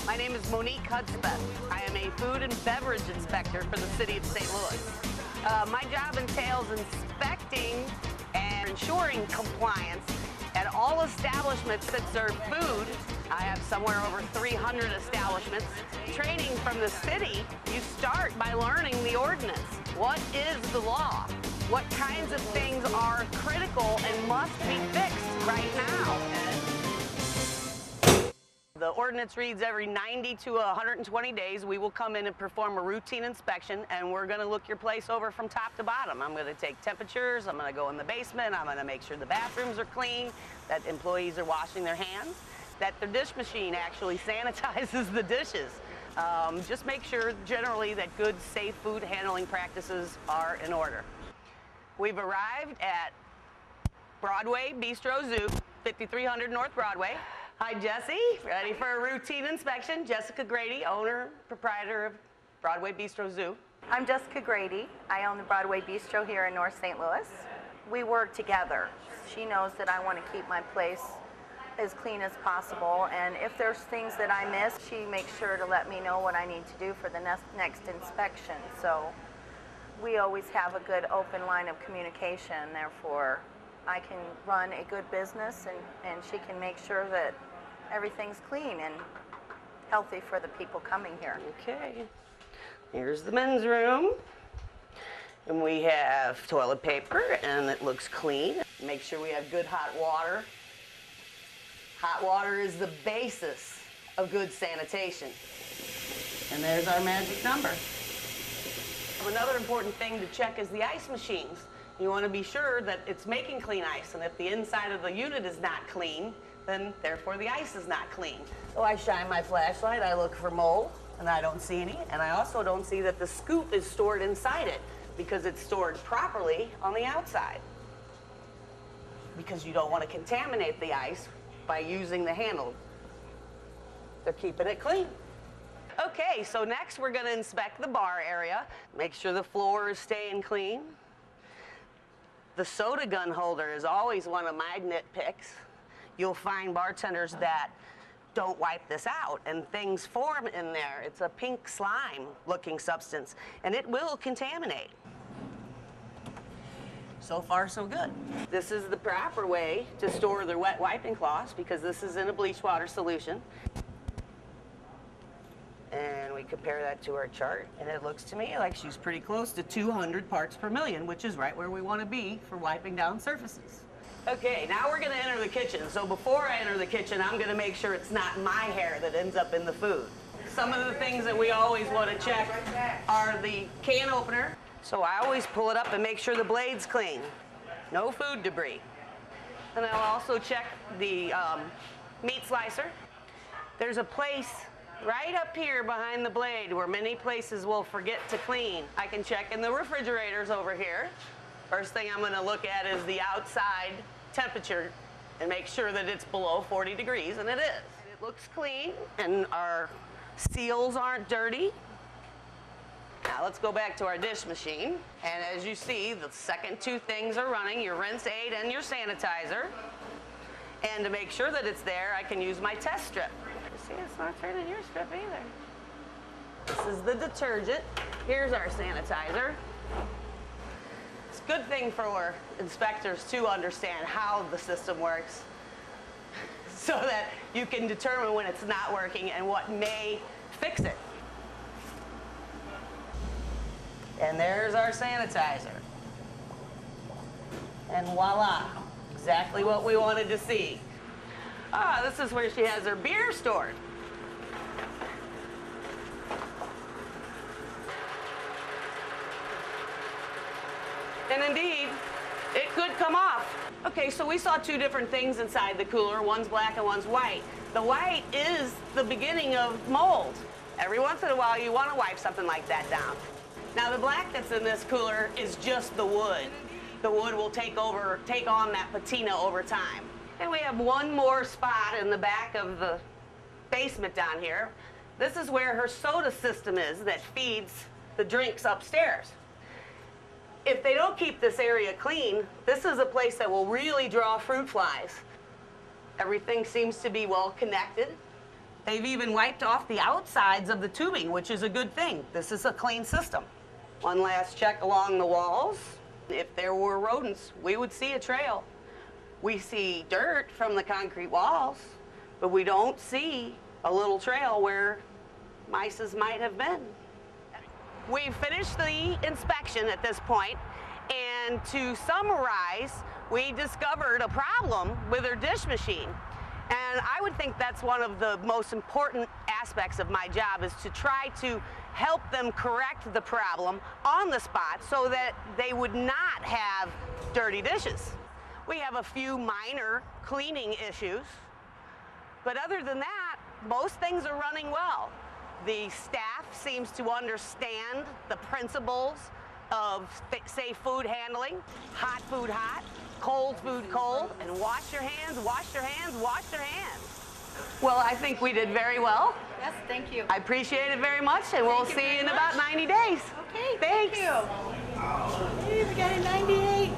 My name is Monique Hudspeth. I am a food and beverage inspector for the city of St. Louis. My job entails inspecting and ensuring compliance at all establishments that serve food. I have somewhere over 300 establishments. Training from the city, you start by learning the ordinance. What is the law? What kinds of things are critical and must be fixed right now? The ordinance reads every 90 to 120 days we will come in and perform a routine inspection, and we're going to look your place over from top to bottom. I'm going to take temperatures, I'm going to go in the basement, I'm going to make sure the bathrooms are clean, that employees are washing their hands, that the dish machine actually sanitizes the dishes. Just make sure generally that good, safe food handling practices are in order. We've arrived at Broadway Bistro Zoo, 5300 North Broadway. Hi, Jesse. Ready for a routine inspection? Jessica Grady, owner, proprietor of Broadway Bistro Zoo. I'm Jessica Grady. I own the Broadway Bistro here in North St. Louis. We work together. She knows that I want to keep my place as clean as possible, and if there's things that I miss, she makes sure to let me know what I need to do for the next inspection. So we always have a good open line of communication. Therefore, I can run a good business, and she can make sure that everything's clean and healthy for the people coming here. Okay, here's the men's room. And we have toilet paper, and it looks clean. Make sure we have good hot water. Hot water is the basis of good sanitation. And there's our magic number. Another important thing to check is the ice machines. You want to be sure that it's making clean ice, and if the inside of the unit is not clean, then therefore the ice is not clean. So I shine my flashlight, I look for mold, and I don't see any, and I also don't see that the scoop is stored inside it, because it's stored properly on the outside. Because you don't want to contaminate the ice by using the handle. They're keeping it clean. Okay, so next we're going to inspect the bar area, make sure the floor is staying clean. The soda gun holder is always one of my nitpicks. You'll find bartenders that don't wipe this out, and things form in there. It's a pink slime looking substance, and it will contaminate. So far, so good. This is the proper way to store the wet wiping cloths, because this is in a bleach water solution. And we compare that to our chart, and it looks to me like she's pretty close to 200 parts per million, which is right where we want to be for wiping down surfaces. Okay, now we're going to enter the kitchen. So before I enter the kitchen, I'm going to make sure it's not my hair that ends up in the food. Some of the things that we always want to check are the can opener. So I always pull it up and make sure the blade's clean. No food debris. And I'll also check the meat slicer. There's a place right up here behind the blade where many places will forget to clean. I can check in the refrigerators over here. First thing I'm going to look at is the outside temperature and make sure that it's below 40 degrees, and it is. It looks clean, and our seals aren't dirty. Now let's go back to our dish machine, and as you see, the second two things are running, your rinse aid and your sanitizer. And to make sure that it's there, I can use my test strip. See, it's not turning your strip either. This is the detergent. Here's our sanitizer. It's a good thing for inspectors to understand how the system works so that you can determine when it's not working and what may fix it. And there's our sanitizer. And voila, exactly what we wanted to see. Ah, this is where she has her beer stored. And indeed, it could come off. Okay, so we saw two different things inside the cooler. One's black and one's white. The white is the beginning of mold. Every once in a while, you want to wipe something like that down. Now, the black that's in this cooler is just the wood. The wood will take on that patina over time. And we have one more spot in the back of the basement down here. This is where her soda system is that feeds the drinks upstairs. If they don't keep this area clean, this is a place that will really draw fruit flies. Everything seems to be well connected. They've even wiped off the outsides of the tubing, which is a good thing. This is a clean system. One last check along the walls. If there were rodents, we would see a trail. We see dirt from the concrete walls, but we don't see a little trail where mice might have been. We've finished the inspection at this point, and to summarize, we discovered a problem with her dish machine. And I would think that's one of the most important aspects of my job, is to try to help them correct the problem on the spot so that they would not have dirty dishes. We have a few minor cleaning issues, but other than that, most things are running well. The staff seems to understand the principles of safe food handling, hot food hot, cold food cold, and wash your hands, wash your hands, wash your hands. Well, I think we did very well. Yes, thank you. I appreciate it very much, and we'll see you in about 90 days. Okay, Thanks. thank you. Hey, we got a 98.